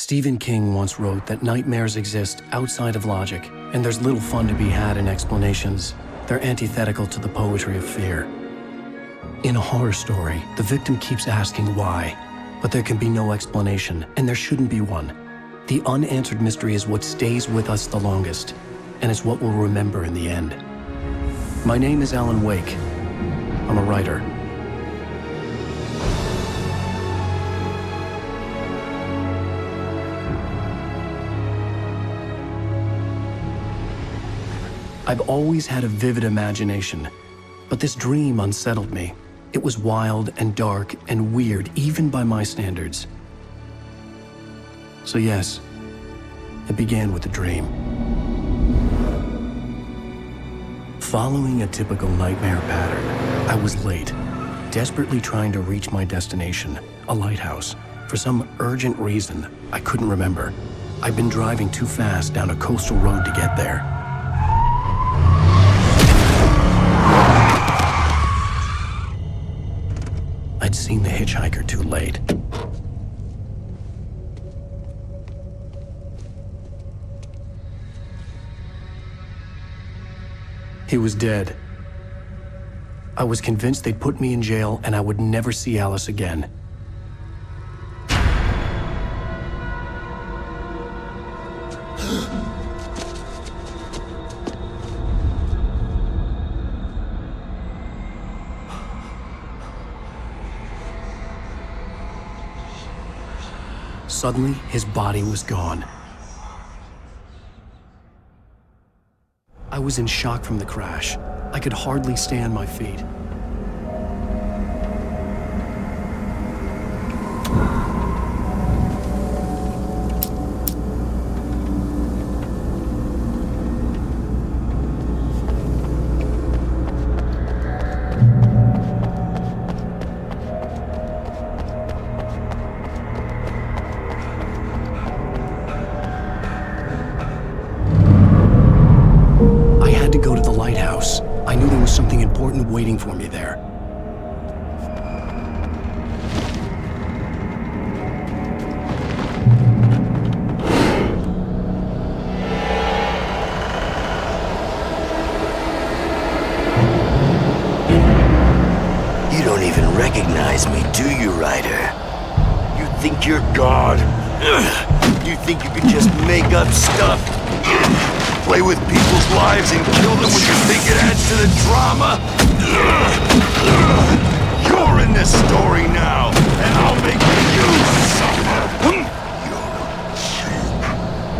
Stephen King once wrote that nightmares exist outside of logic, and there's little fun to be had in explanations. They're antithetical to the poetry of fear. In a horror story, the victim keeps asking why, but there can be no explanation, and there shouldn't be one. The unanswered mystery is what stays with us the longest, and it's what we'll remember in the end. My name is Alan Wake. I'm a writer. I've always had a vivid imagination, but this dream unsettled me. It was wild and dark and weird, even by my standards. So yes, it began with a dream. Following a typical nightmare pattern, I was late, desperately trying to reach my destination, a lighthouse. For some urgent reason, I couldn't remember. I'd been driving too fast down a coastal road to get there. I'd seen the hitchhiker too late. He was dead. I was convinced they'd put me in jail and I would never see Alice again. Suddenly, his body was gone. I was in shock from the crash. I could hardly stay on my feet. I knew there was something important waiting for me there. You don't even recognize me, do you, Ryder? You think you're God? You think you can just make up stuff? Play with people's lives and kill them when you think it adds to the drama? You're in this story now, and I'll make you suffer!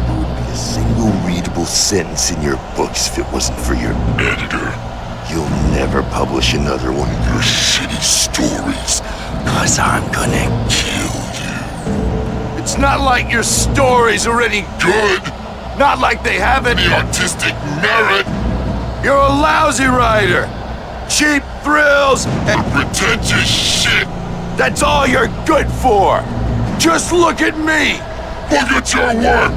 There would be a single readable sentence in your books if it wasn't for your editor. You'll never publish another one of your shitty stories, 'cause I'm gonna kill you. It's not like your stories are any good! Not like they have any artistic merit! You're a lousy writer! Cheap thrills and pretentious shit! That's all you're good for! Just look at me! Look at your work!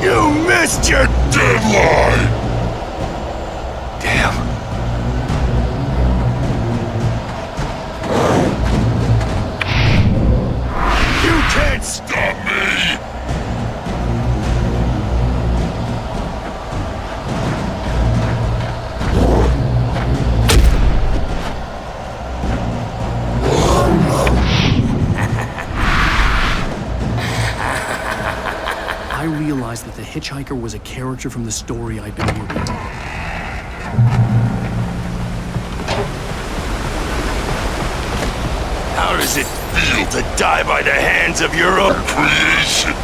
You missed your deadline! Damn. Can't stop me! I realized that the hitchhiker was a character from the story I'd been reading. How does it feel to die by the hands of your own creation?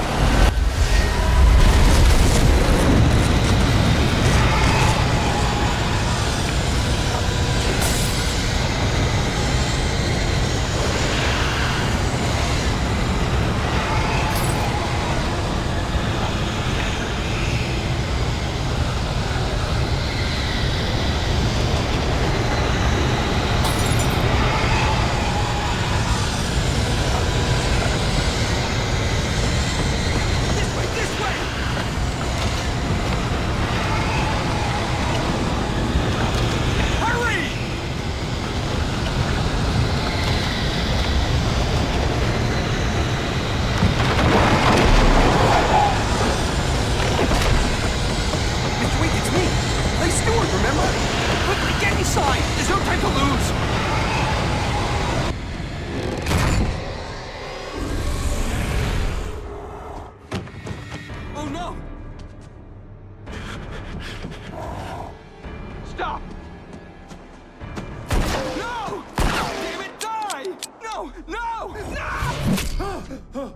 sword, remember? Quickly, get inside! There's no time to lose! Oh no! Stop! No! Damn it, die! No! No! No!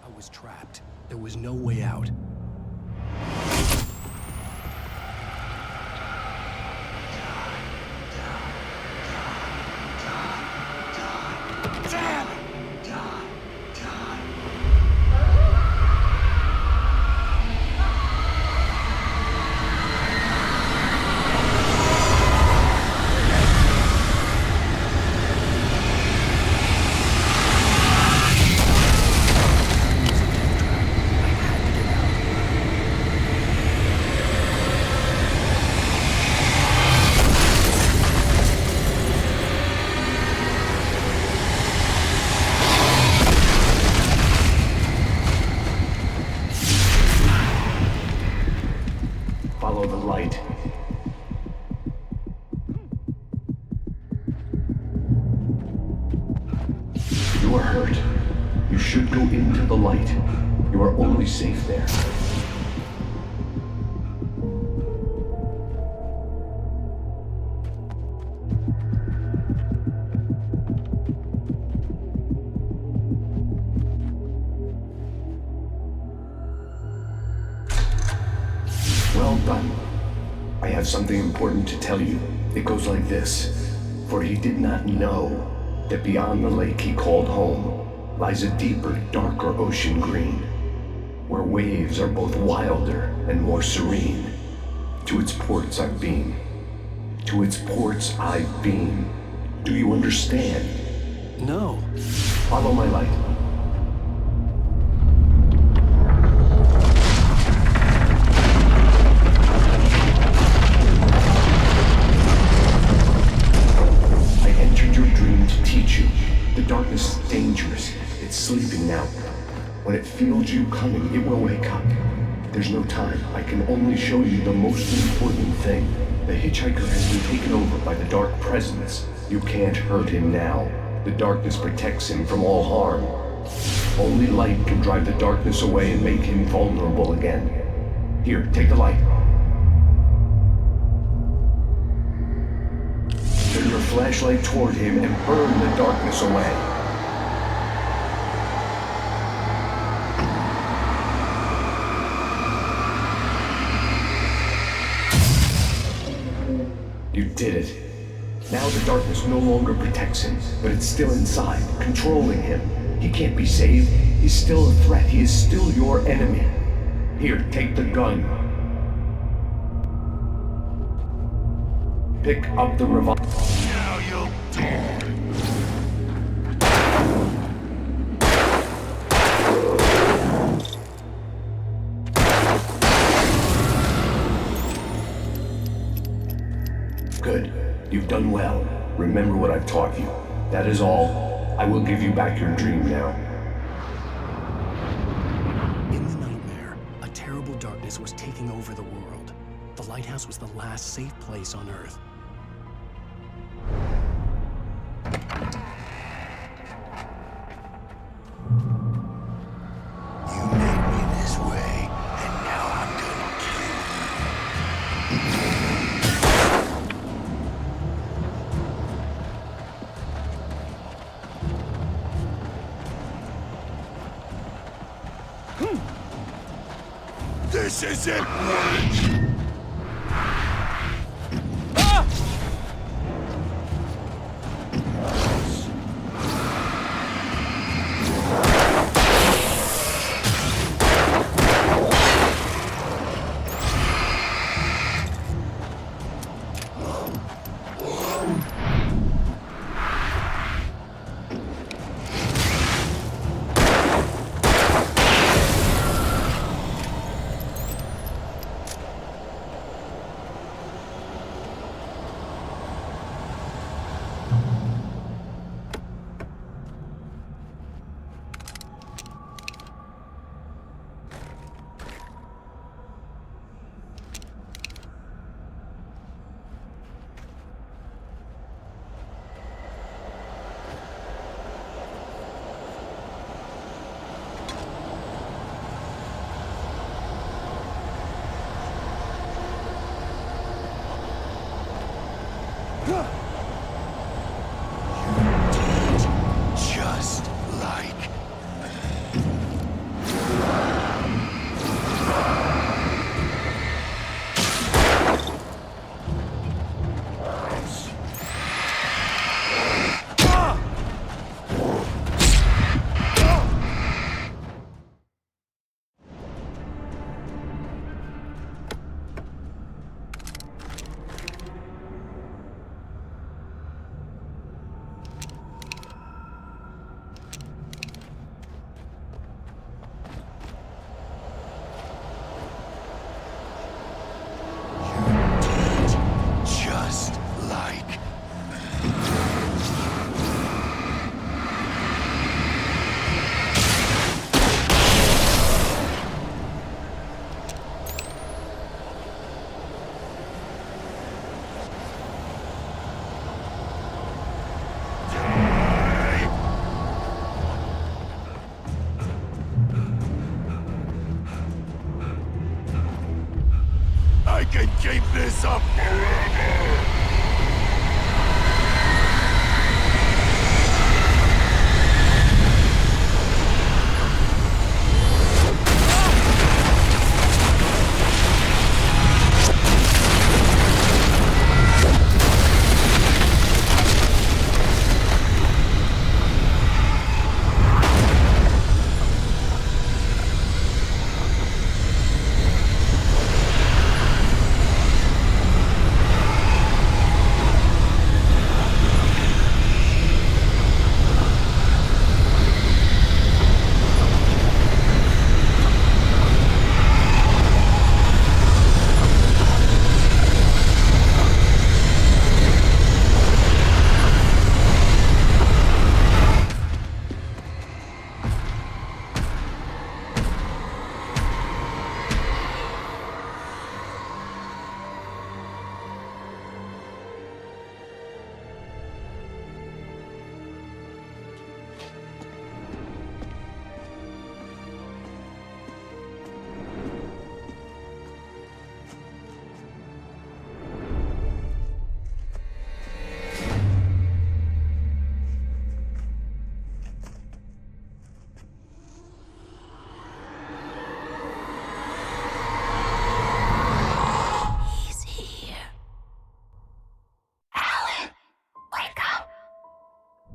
I was trapped. There was no way out. Follow the light. You are hurt. You should go into the light. You are only safe there. Well done. I have something important to tell you. It goes like this. For he did not know that beyond the lake he called home lies a deeper, darker ocean green, where waves are both wilder and more serene. To its ports I've been. To its ports I've been. Do you understand? No. Follow my light. The darkness is dangerous. It's sleeping now. When it feels you coming, it will wake up. There's no time. I can only show you the most important thing. The hitchhiker has been taken over by the dark presence. You can't hurt him now. The darkness protects him from all harm. Only light can drive the darkness away and make him vulnerable again. Here, take the light. Turn your flashlight toward him and burn the darkness away. You did it. Now the darkness no longer protects him, but it's still inside, controlling him. He can't be saved. He's still a threat. He is still your enemy. Here, take the gun. Pick up the revolver. Now you'll die. Good. You've done well. Remember what I've taught you. That is all. I will give you back your dream now. In the nightmare, a terrible darkness was taking over the world. The lighthouse was the last safe place on Earth. You made me this way, and now I'm gonna kill you. This isn't work!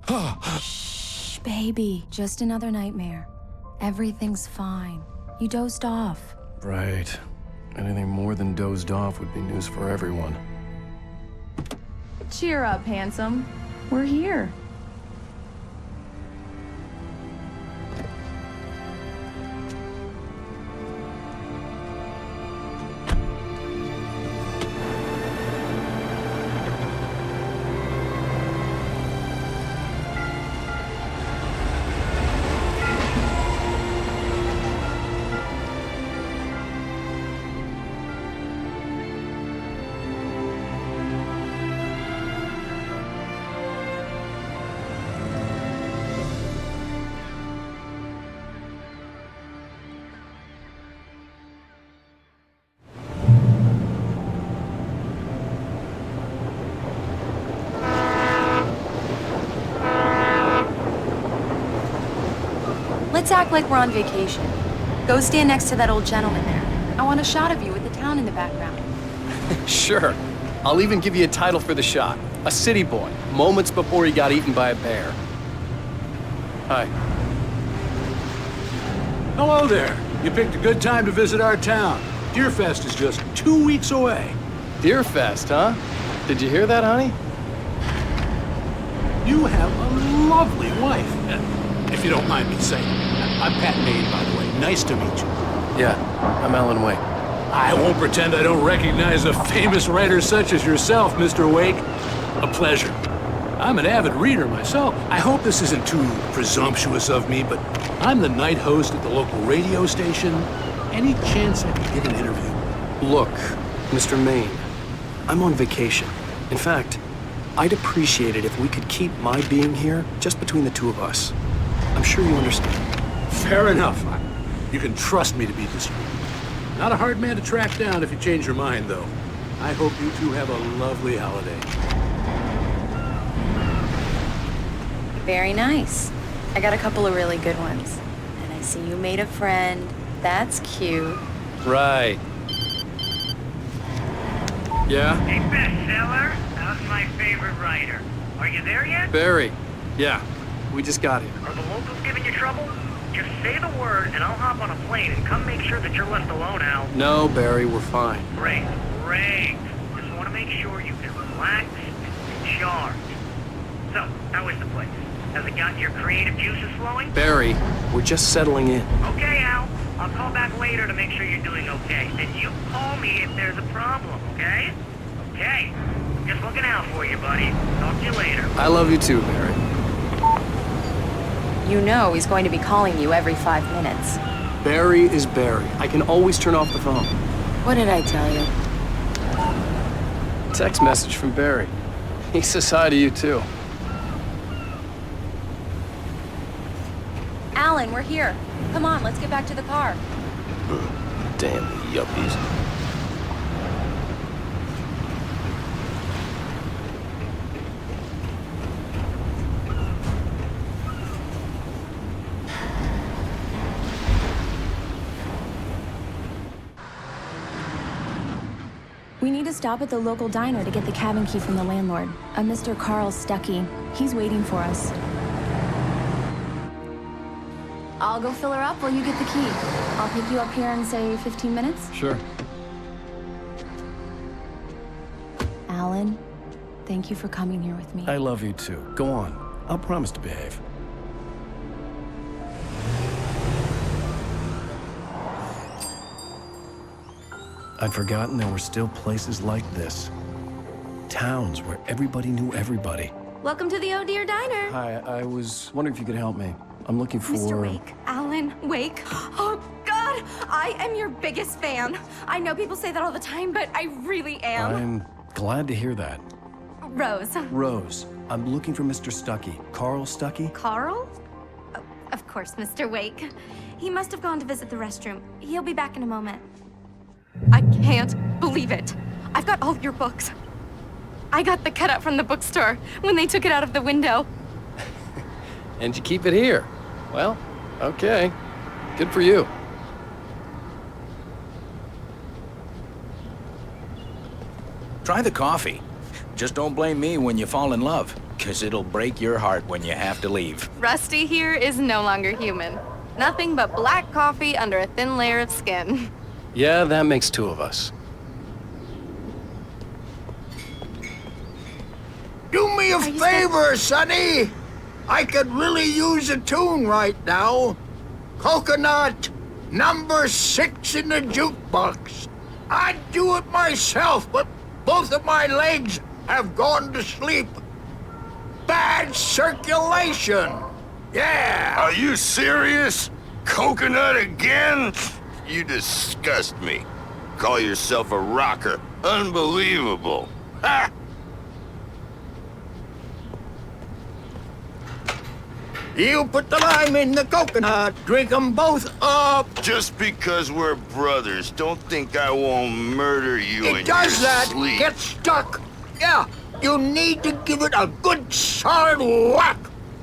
Shh, baby. Just another nightmare. Everything's fine. You dozed off. Right. Anything more than dozed off would be news for everyone. Cheer up, handsome. We're here. Let's act like we're on vacation. Go stand next to that old gentleman there. I want a shot of you with the town in the background. Sure. I'll even give you a title for the shot. A city boy, moments before he got eaten by a bear. Hi. Hello there. You picked a good time to visit our town. Deerfest is just 2 weeks away. Deerfest, huh? Did you hear that, honey? You have a lovely wife. If you don't mind me saying. I'm Pat Maine, by the way. Nice to meet you. Yeah, I'm Alan Wake. I won't pretend I don't recognize a famous writer such as yourself, Mr. Wake. A pleasure. I'm an avid reader myself. I hope this isn't too presumptuous of me, but I'm the night host at the local radio station. Any chance I could get an interview? Look, Mr. Maine, I'm on vacation. In fact, I'd appreciate it if we could keep my being here just between the two of us. I'm sure you understand. Fair enough. You can trust me to be discreet. Not a hard man to track down if you change your mind, though. I hope you two have a lovely holiday. Very nice. I got a couple of really good ones. And I see you made a friend. That's cute. Right. Yeah? Hey, bestseller, how's my favorite writer? Are you there yet? Barry. Yeah, we just got here. Are the locals giving you trouble? Just say the word and I'll hop on a plane and come make sure that you're left alone, Al. No, Barry, we're fine. Great, great. Just want to make sure you can relax and recharge. So, how is the place? Has it gotten your creative juices flowing? Barry, we're just settling in. Okay, Al. I'll call back later to make sure you're doing okay. Then you call me if there's a problem, okay? Okay. I'm just looking out for you, buddy. Talk to you later. I love you too, Barry. You know he's going to be calling you every 5 minutes. Barry is Barry. I can always turn off the phone. What did I tell you? Text message from Barry. He says hi to you too. Alan, we're here. Come on, let's get back to the car. Damn yuppies. We need to stop at the local diner to get the cabin key from the landlord, a Mr. Carl Stuckey. He's waiting for us. I'll go fill her up while you get the key. I'll pick you up here in, say, 15 minutes? Sure. Alan, thank you for coming here with me. I love you too. Go on. I'll promise to behave. I'd forgotten there were still places like this. Towns where everybody knew everybody. Welcome to the Oh Dear Diner. Hi, I was wondering if you could help me. I'm looking for... Mr. Wake. Alan Wake. Oh, God. I am your biggest fan. I know people say that all the time, but I really am. I'm glad to hear that. Rose. Rose, I'm looking for Mr. Stuckey. Carl Stuckey? Carl? Oh, of course, Mr. Wake. He must have gone to visit the restroom. He'll be back in a moment. I can't believe it. I've got all your books. I got the cutout from the bookstore when they took it out of the window. And you keep it here. Well, okay. Good for you. Try the coffee. Just don't blame me when you fall in love, 'cause it'll break your heart when you have to leave. Rusty here is no longer human. Nothing but black coffee under a thin layer of skin. Yeah, that makes two of us. Do me a favor, Sonny. I could really use a tune right now. Coconut, number 6 in the jukebox. I'd do it myself, but both of my legs have gone to sleep. Bad circulation. Yeah. Are you serious? Coconut again? You disgust me. Call yourself a rocker. Unbelievable. Ha! You put the lime in the coconut. Drink them both up. Just because we're brothers, don't think I won't murder you in It does your that. sleep. Get stuck. Yeah, you need to give it a good solid whack.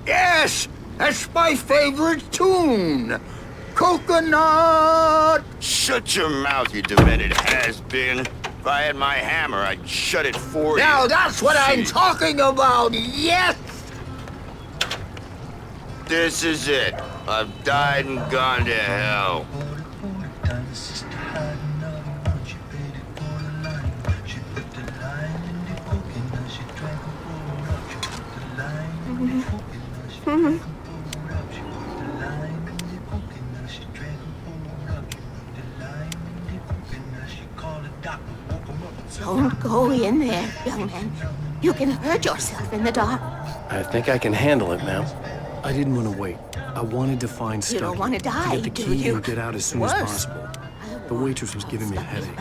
Yes, that's my favorite tune. Coconut. Shut your mouth, you demented has-been. If I had my hammer, I'd shut it for you. Now that's what I'm See? talking about. Yes. This is it. I've died and gone to hell. Don't go in there, young man. You can hurt yourself in the dark. I think I can handle it, ma'am. I didn't want to wait. I wanted to find Stucky. You don't want to die, get the do key you? and get out as soon as possible. The waitress was giving me a headache.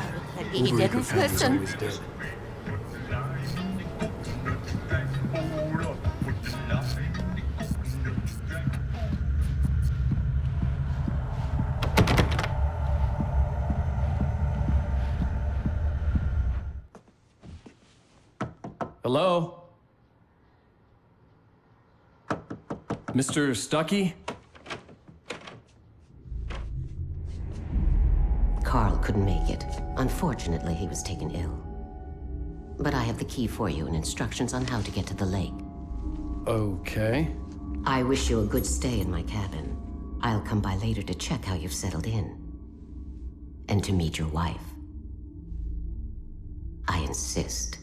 He Ulrika didn't found was listen. always dead. Hello? Mr. Stucky? Carl couldn't make it. Unfortunately, he was taken ill. But I have the key for you and instructions on how to get to the lake. Okay. I wish you a good stay in my cabin. I'll come by later to check how you've settled in. And to meet your wife. I insist.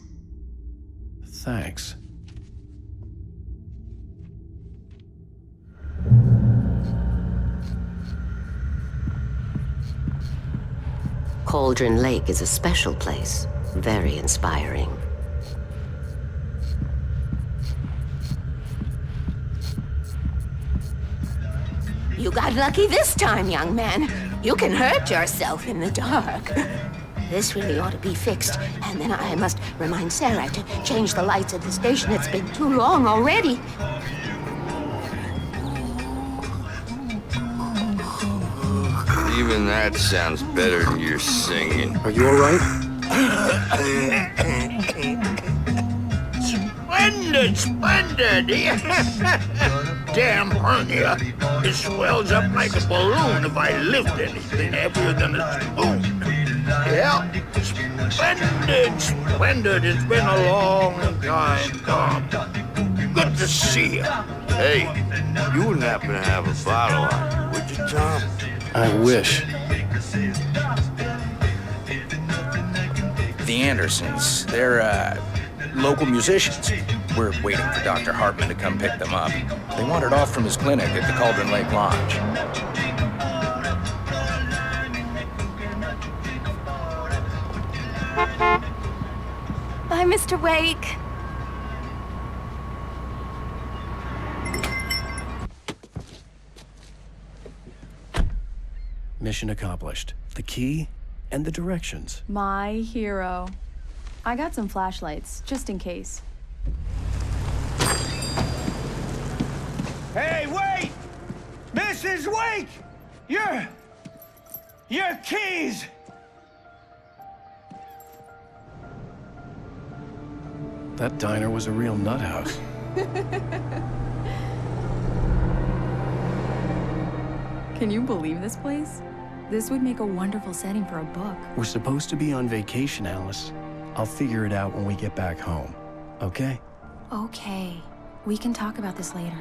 Thanks. Cauldron Lake is a special place. Very inspiring. You got lucky this time, young man. You can hurt yourself in the dark. This really ought to be fixed. And then I must remind Sarah to change the lights at the station. It's been too long already. Even that sounds better than your singing. Are you all right? Splendid, splendid. Damn hernia. It swells up like a balloon if I lift anything heavier than a spoon. Yeah, splendid, splendid. It's been a long time, Tom. Good to see you. Hey, you wouldn't happen to have a bottle on you, would you, Tom? I wish. The Andersons, they're, local musicians. We're waiting for Dr. Hartman to come pick them up. They wandered off from his clinic at the Cauldron Lake Lodge. Bye, Mr. Wake. Mission accomplished. The key and the directions. My hero. I got some flashlights, just in case. Hey, wait! Mrs. Wake! Your keys! That diner was a real nut house. Can you believe this place? This would make a wonderful setting for a book. We're supposed to be on vacation, Alice. I'll figure it out when we get back home. Okay. Okay. We can talk about this later.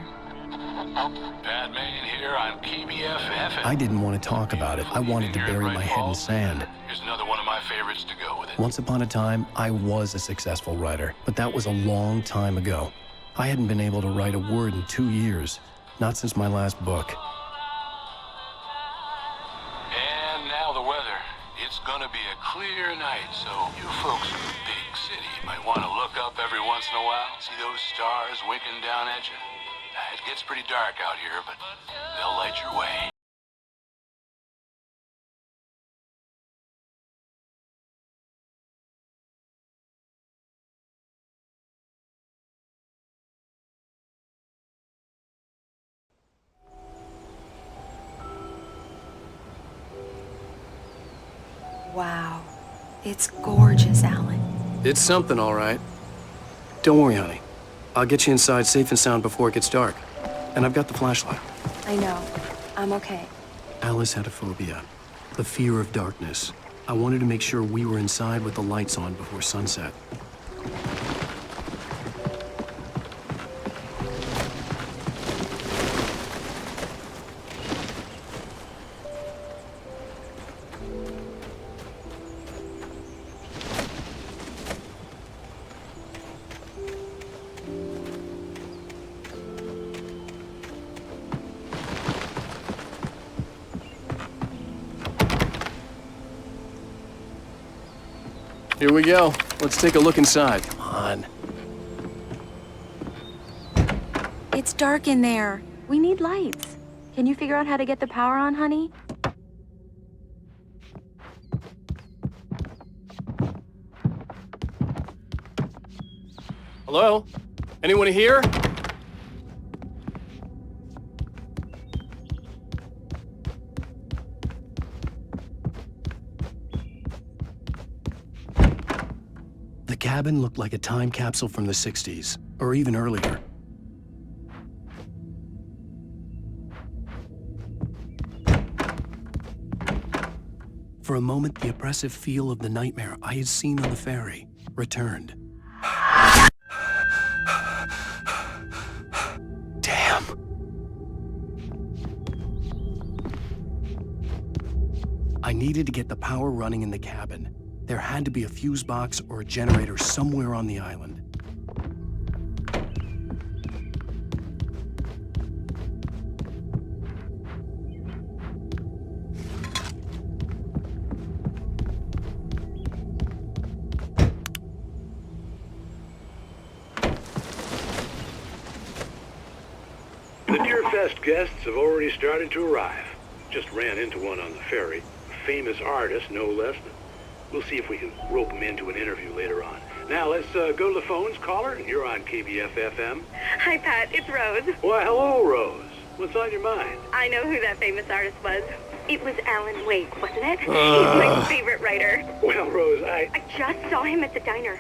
Pat Main here on KBFF. I didn't want to talk about it. I wanted to bury my head in sand. Here's another one of my favorites to go with it. Once upon a time, I was a successful writer, but that was a long time ago. I hadn't been able to write a word in 2 years, not since my last book. And now the weather. It's gonna be a clear night, so you folks in the big city might want to look up every once in a while, see those stars winking down at you. It gets pretty dark out here, but they'll light your way. Wow. It's gorgeous, Alan. It's something, all right. Don't worry, honey. I'll get you inside safe and sound before it gets dark. And I've got the flashlight. I know. I'm okay. Alice had a phobia, the fear of darkness. I wanted to make sure we were inside with the lights on before sunset. Here we go. Let's take a look inside. Come on. It's dark in there. We need lights. Can you figure out how to get the power on, honey? Hello? Anyone here? The cabin looked like a time capsule from the 60s, or even earlier. For a moment, the oppressive feel of the nightmare I had seen on the ferry returned. Damn. I needed to get the power running in the cabin. There had to be a fuse box or a generator somewhere on the island. The Deerfest guests have already started to arrive. Just ran into one on the ferry. A famous artist, no less. We'll see if we can rope them into an interview later on. Now, let's go to the phones. Caller, you're on KBFFM. Hi, Pat. It's Rose. Why, hello, Rose. What's on your mind? I know who that famous artist was. It was Alan Wake, wasn't it? He's my favorite writer. Well, Rose, I just saw him at the diner.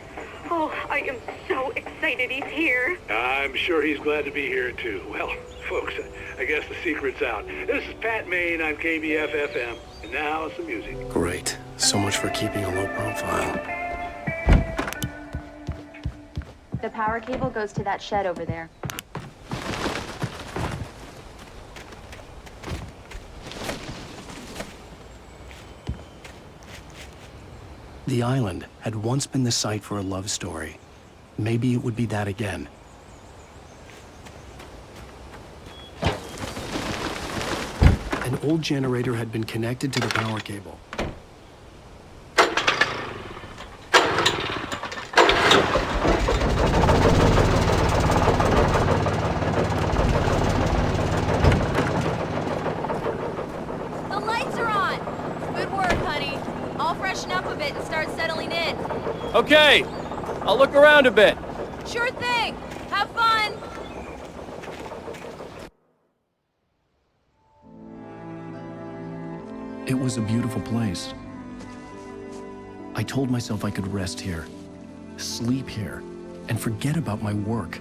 Oh, I am so excited he's here. I'm sure he's glad to be here, too. Well, folks, I guess the secret's out. This is Pat Main on KBFFM. And now, some music. Great. So much for keeping a low profile. The power cable goes to that shed over there. The island had once been the site for a love story. Maybe it would be that again. An old generator had been connected to the power cable. The lights are on! Good work, honey. I'll freshen up a bit and start settling in. Okay, I'll look around a bit. Sure thing! Have fun! It was a beautiful place. I told myself I could rest here, sleep here, and forget about my work.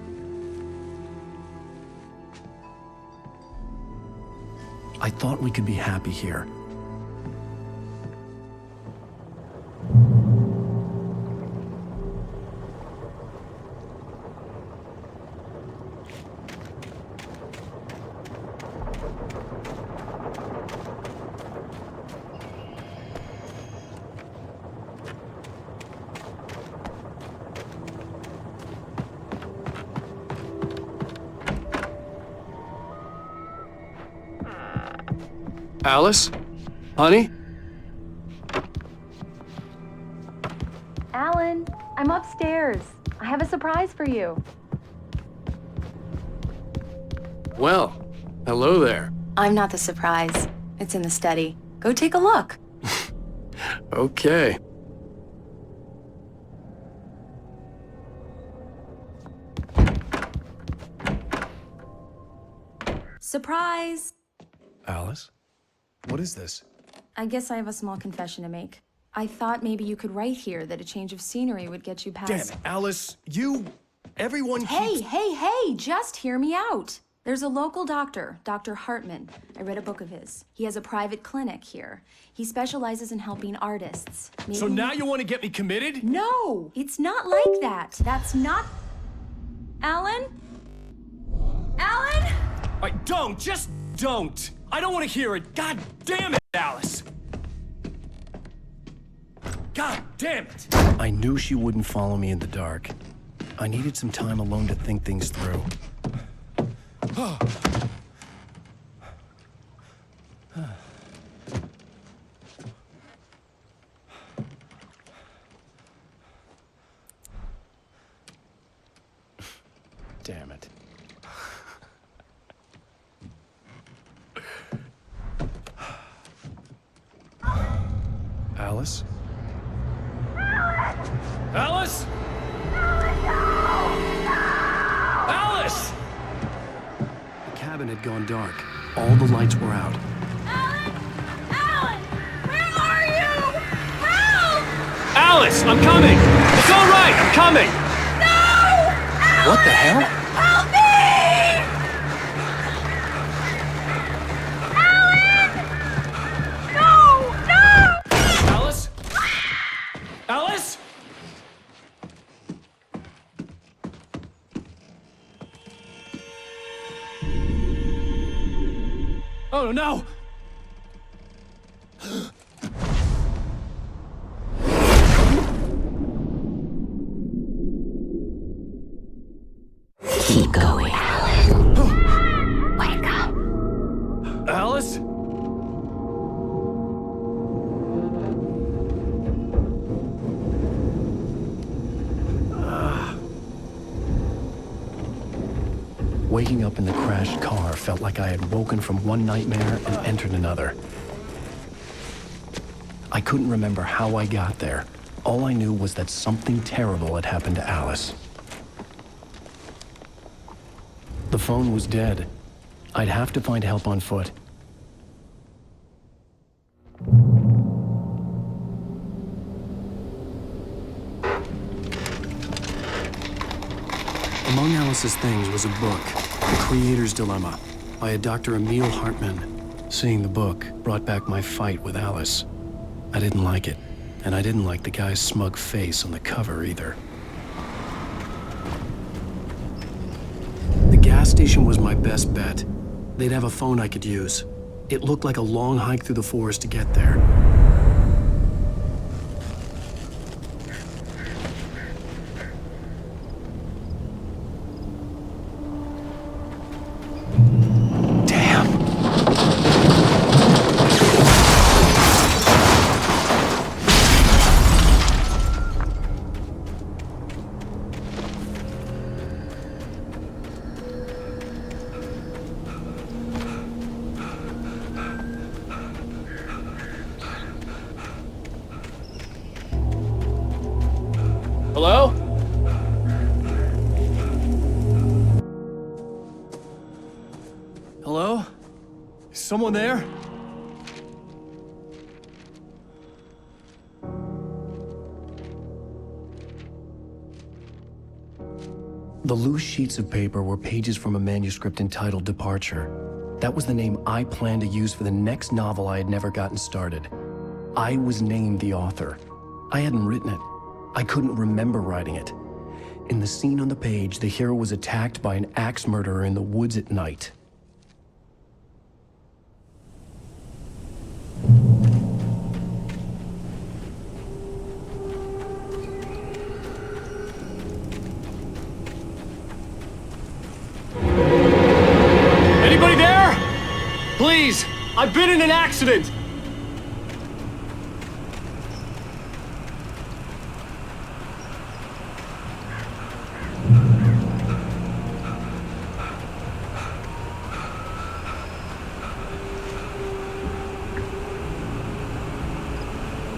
I thought we could be happy here. Alice? Honey? Alan, I'm upstairs. I have a surprise for you. Well, hello there. I'm not the surprise. It's in the study. Go take a look. Okay. Surprise! Alice? What is this? I guess I have a small confession to make. I thought maybe you could write here that a change of scenery would get you past... Damn it, Alice, everyone keeps... Hey, just hear me out. There's a local doctor, Dr. Hartman. I read a book of his. He has a private clinic here. He specializes in helping artists. So now you want to get me committed? No, it's not like that. That's not... Alan? Alan? Just don't! I don't want to hear it. God damn it, Alice! God damn it! I knew she wouldn't follow me in the dark. I needed some time alone to think things through. Damn it. Alice? Alice? Alice! The cabin had gone dark. All the lights were out. Alan! Where are you? Help! Alice, I'm coming! It's all right, I'm coming! No! Alan! What the hell? Help me! Alan! No! Alice? Alice? Oh no! Keep going, Alan. Wake up. Alice? Waking up in the crashed car felt like I had woken from one nightmare and entered another. I couldn't remember how I got there. All I knew was that something terrible had happened to Alice. The phone was dead. I'd have to find help on foot. Among Alice's things was a book, The Creator's Dilemma, by a Dr. Emil Hartman. Seeing the book brought back my fight with Alice. I didn't like it, and I didn't like the guy's smug face on the cover either. The gas station was my best bet. They'd have a phone I could use. It looked like a long hike through the forest to get there. Hello? Hello? Is someone there? The loose sheets of paper were pages from a manuscript entitled Departure. That was the name I planned to use for the next novel I had never gotten started. I was named the author. I hadn't written it. I couldn't remember writing it. In the scene on the page, the hero was attacked by an axe murderer in the woods at night. Anybody there? Please, I've been in an accident!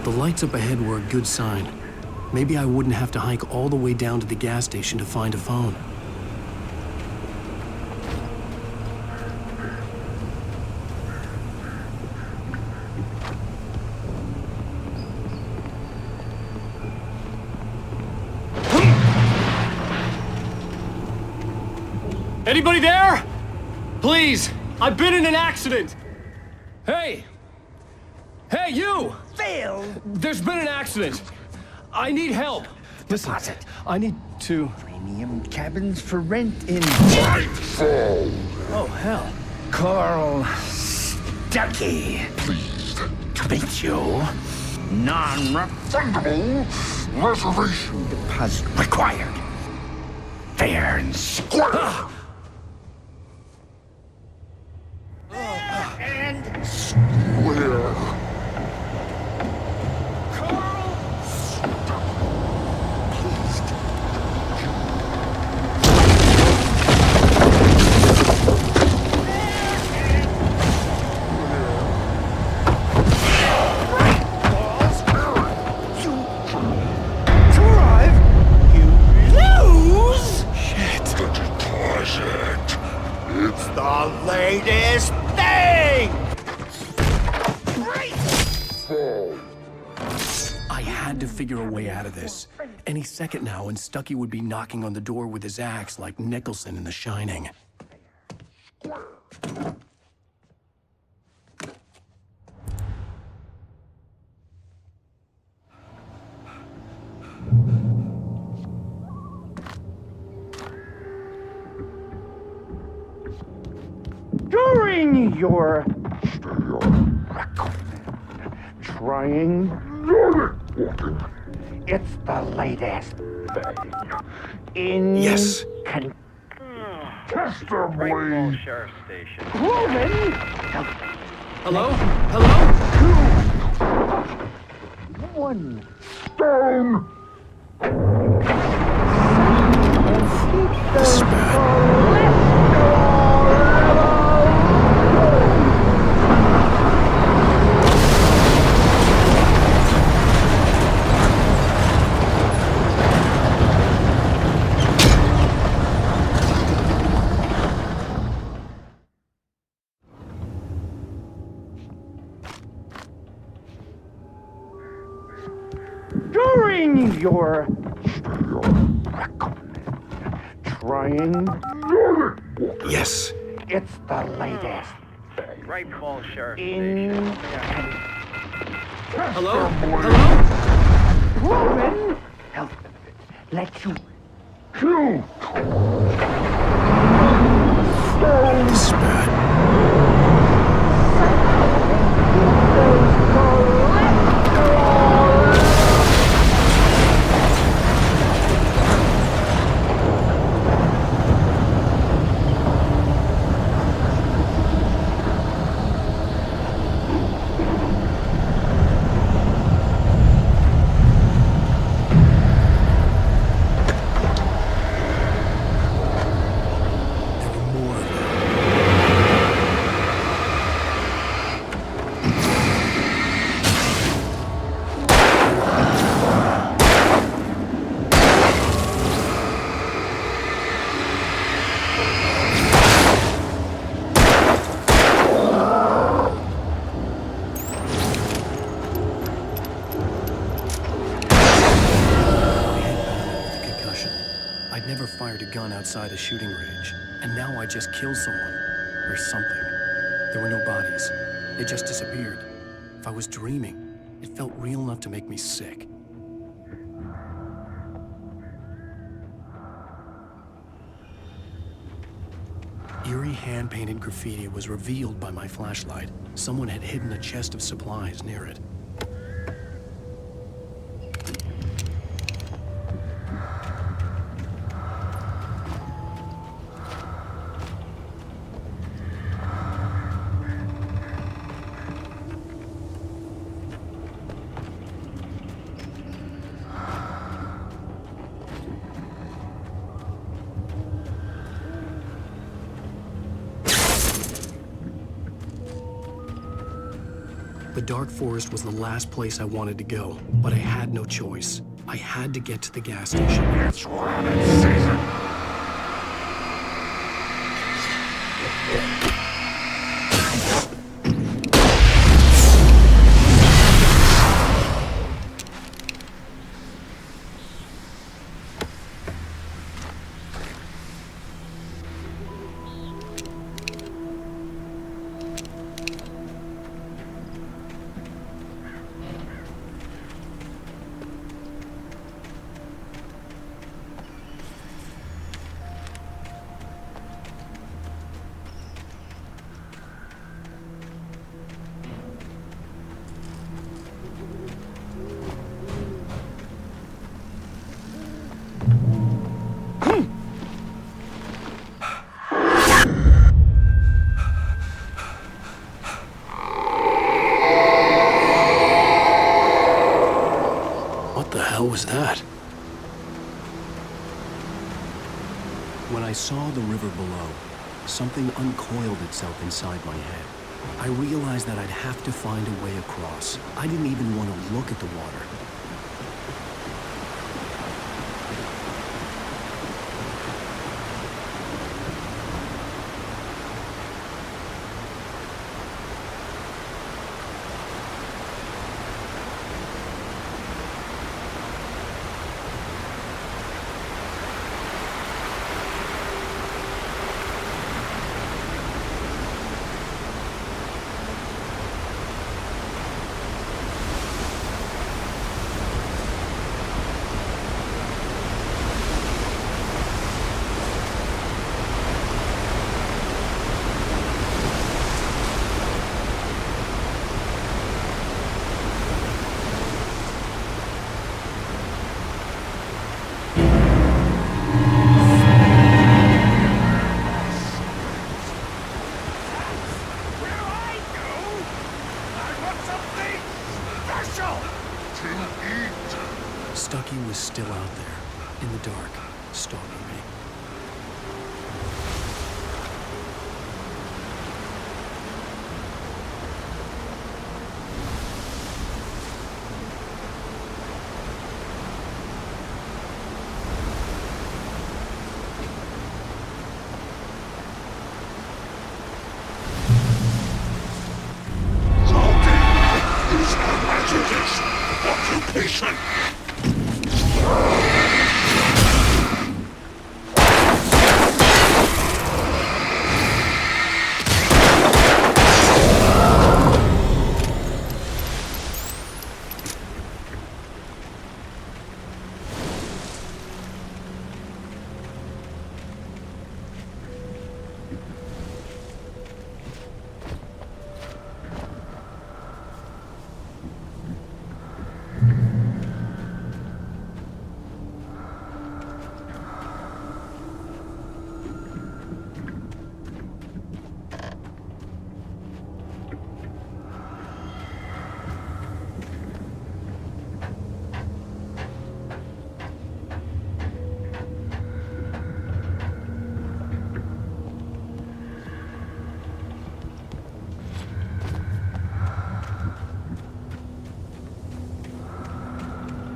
The lights up ahead were a good sign. Maybe I wouldn't have to hike all the way down to the gas station to find a phone. Anybody there? Please, I've been in an accident! Hey! Hey, you! Phil! There's been an accident! I need help! Listen, I need to... Premium cabins for rent in... Nightfall! Oh, hell. Carl Stuckey. Pleased to meet you. Non-refundable reservation deposit required. Fair and square. And square. Latest thing! I had to figure a way out of this. Any second now, and Stuckey would be knocking on the door with his axe like Nicholson in The Shining. during your trying it's the latest thing in yes. Testimony. Sheriff Station. Proven. Hello? Hello? 2, 1 stone. This is bad. During your trying yes. It's the latest thing. Right Falls Sheriff in Station. Hello? Proven health benefits let you choose. This is bad. Outside a shooting range, and now I just killed someone, or something. There were no bodies. They just disappeared. If I was dreaming, it felt real enough to make me sick. Eerie hand-painted graffiti was revealed by my flashlight. Someone had hidden a chest of supplies near it. The dark forest was the last place I wanted to go, but I had no choice. I had to get to the gas station. It's rabbit season. What was that? When I saw the river below, something uncoiled itself inside my head. I realized that I'd have to find a way across. I didn't even want to look at the water. Stucky was still out there, in the dark, stalking me. Occupation!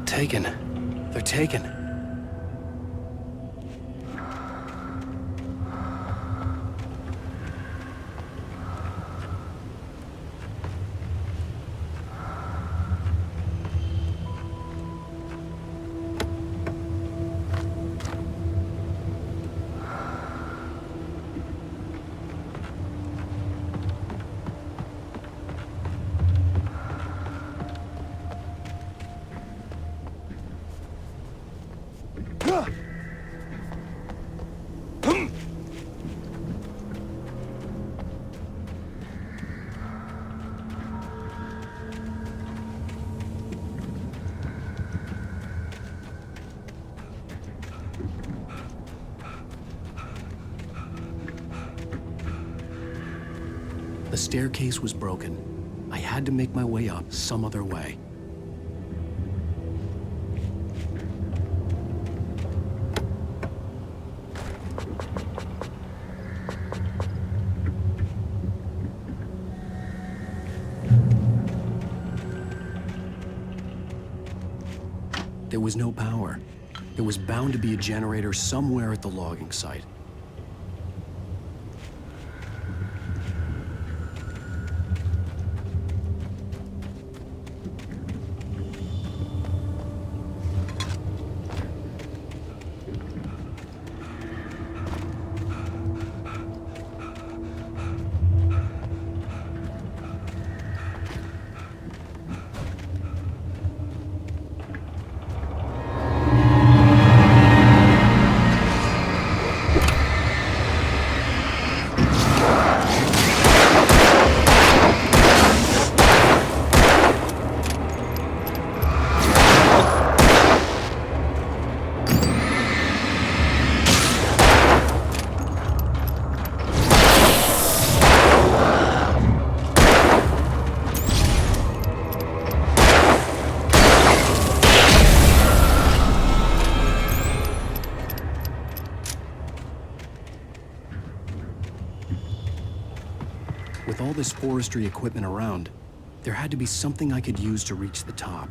Taken. They're taken. The staircase was broken. I had to make my way up some other way. there was no power. There was bound to be a generator somewhere at the logging site. With all this forestry equipment around, there had to be something I could use to reach the top.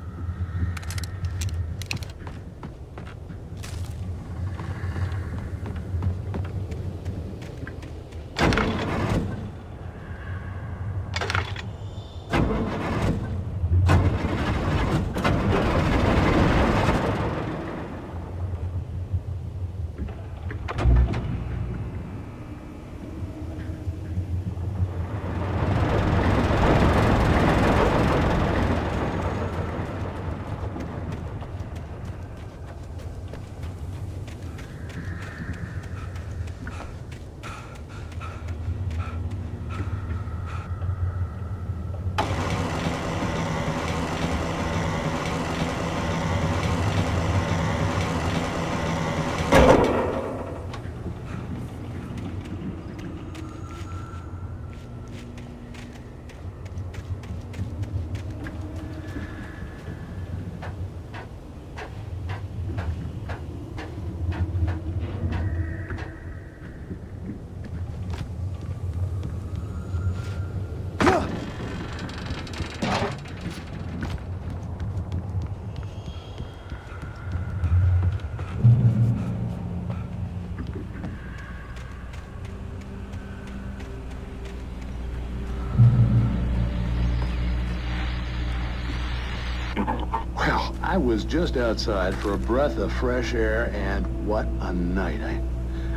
I was just outside for a breath of fresh air, and what a night.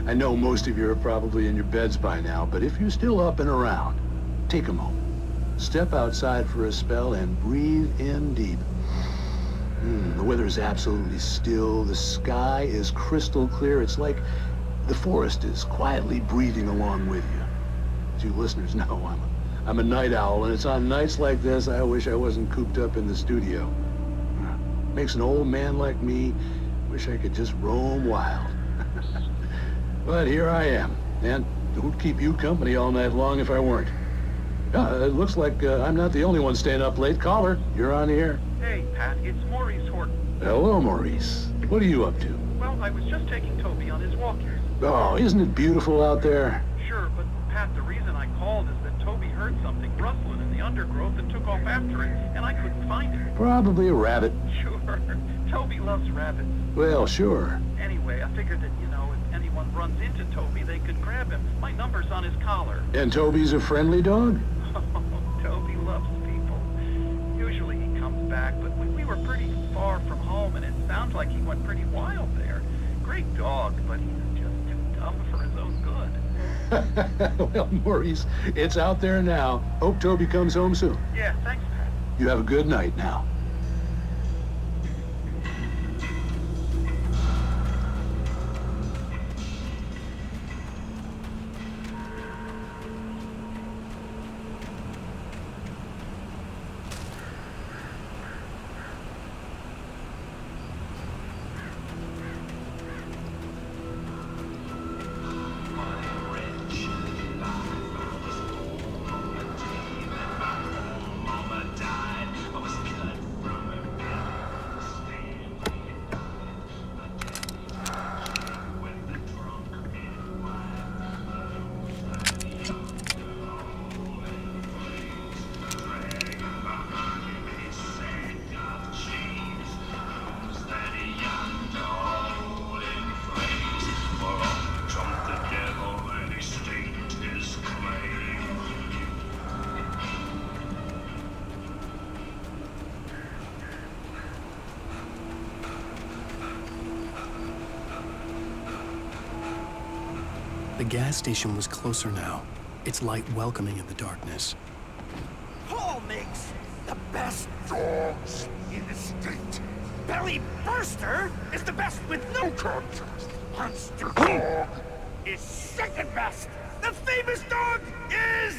I know most of you are probably in your beds by now, but if you're still up and around, take a moment. Step outside for a spell and breathe in deep. The weather is absolutely still. The sky is crystal clear. It's like the forest is quietly breathing along with you. As you listeners know, I'm a night owl, and it's on nights like this I wish I wasn't cooped up in the studio. Makes an old man like me wish I could just roam wild. But here I am, and who'd keep you company all night long if I weren't? It looks like I'm not the only one staying up late. Caller, you're on the air. Hey, Pat, it's Maurice Horton. Hello, Maurice. What are you up to? Well, I was just taking Toby on his walk here. Oh, isn't it beautiful out there? Sure, but Pat, the reason I called is that Toby heard something rustling in the undergrowth and took off after it, and I couldn't find it. Probably a rabbit. Sure. Toby loves rabbits. Well, sure. Anyway, I figured that, if anyone runs into Toby, they could grab him. My number's on his collar. And Toby's a friendly dog? Oh, Toby loves people. Usually he comes back, but we were pretty far from home, and it sounds like he went pretty wild there. Great dog, but he's just too dumb for his own good. Well, Maurice, it's out there now. Hope Toby comes home soon. Yeah, thanks, Pat. You have a good night now. Mama died. I was cut The gas station was closer now, its light welcoming in the darkness. Paul makes the best dogs in the state. Belly Burster is the best with no contest. Monster Dog is second best. The famous dog is...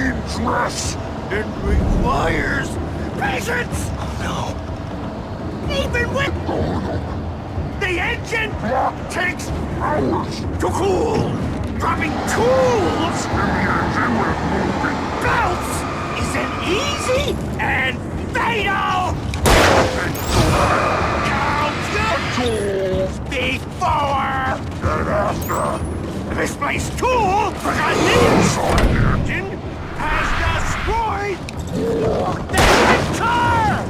dangerous. It requires patience. Oh no. Even with the engine block takes hours to cool. Dropping tools belts isn't easy and fatal. Count the tools before and after. Misplaced tool forgot inside the engine has destroyed the car.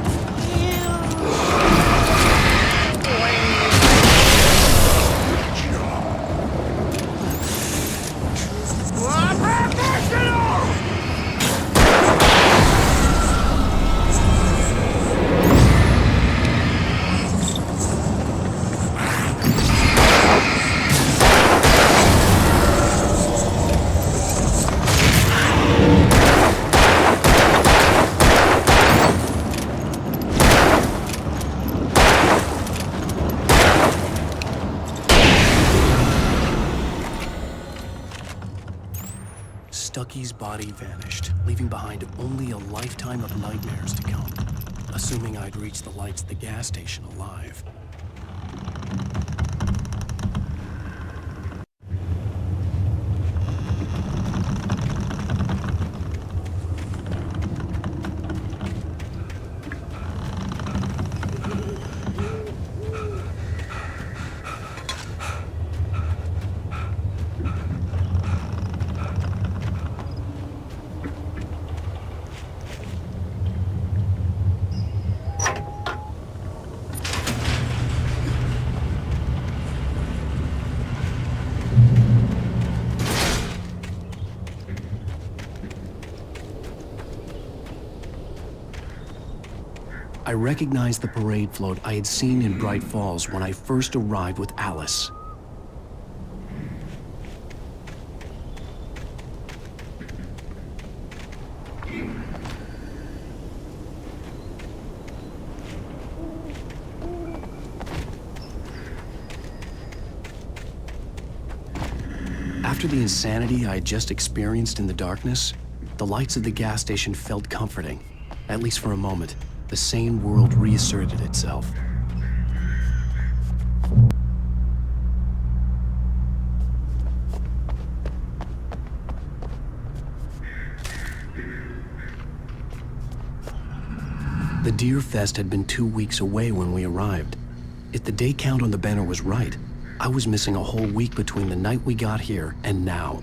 Stucky's body vanished, leaving behind only a lifetime of nightmares to come, assuming I'd reach the lights at the gas station alive. I recognized the parade float I had seen in Bright Falls when I first arrived with Alice. After the insanity I had just experienced in the darkness, the lights of the gas station felt comforting, at least for a moment. The sane world reasserted itself. The Deer Fest had been 2 weeks away when we arrived. If the day count on the banner was right, I was missing a whole week between the night we got here and now.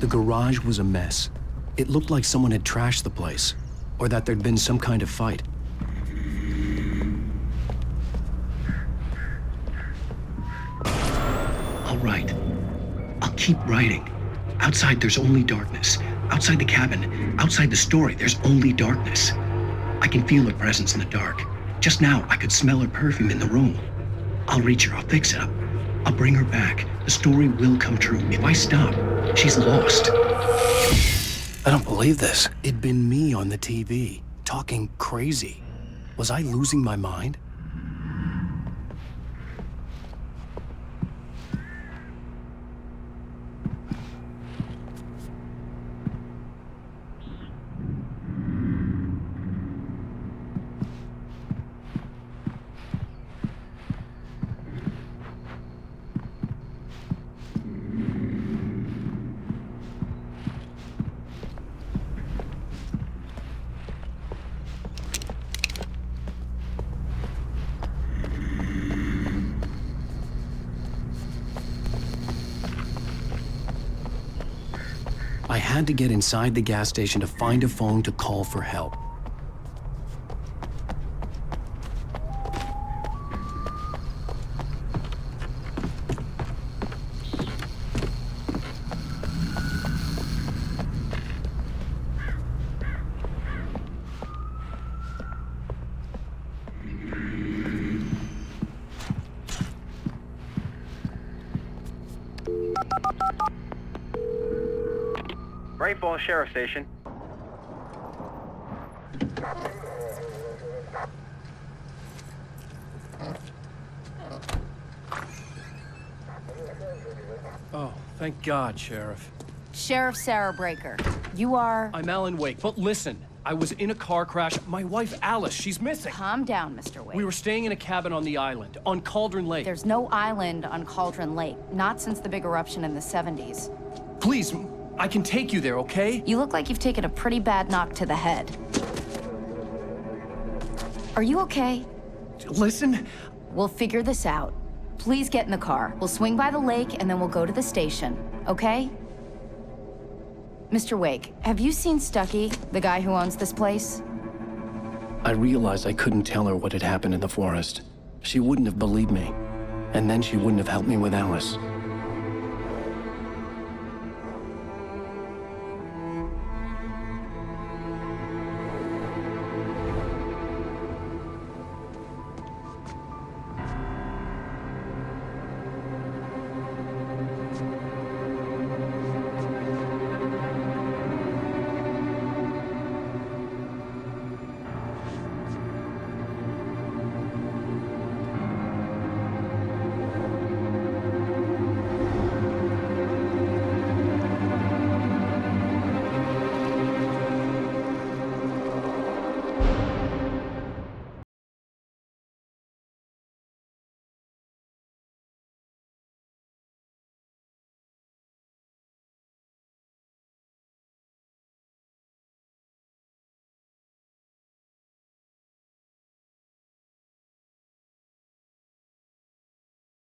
The garage was a mess. It looked like someone had trashed the place, or that there'd been some kind of fight. I'll write. I'll keep writing. Outside, there's only darkness. Outside the cabin, outside the story, there's only darkness. I can feel her presence in the dark. Just now, I could smell her perfume in the room. I'll reach her, I'll fix it up. I'll bring her back. The story will come true. If I stop, she's lost. I don't believe this. It'd been me on the TV, talking crazy. Was I losing my mind? I had to get inside the gas station to find a phone to call for help. Great Falls Sheriff Station. Oh, thank God, Sheriff. Sheriff Sarah Breaker. You are... I'm Alan Wake, but listen. I was in a car crash. My wife, Alice, she's missing. Calm down, Mr. Wake. We were staying in a cabin on the island, on Cauldron Lake. There's no island on Cauldron Lake. Not since the big eruption in the 70s. Please, I can take you there, okay? You look like you've taken a pretty bad knock to the head. Are you okay? Listen. We'll figure this out. Please get in the car. We'll swing by the lake and then we'll go to the station, okay? Mr. Wake, have you seen Stucky, the guy who owns this place? I realized I couldn't tell her what had happened in the forest. She wouldn't have believed me. And then she wouldn't have helped me with Alice.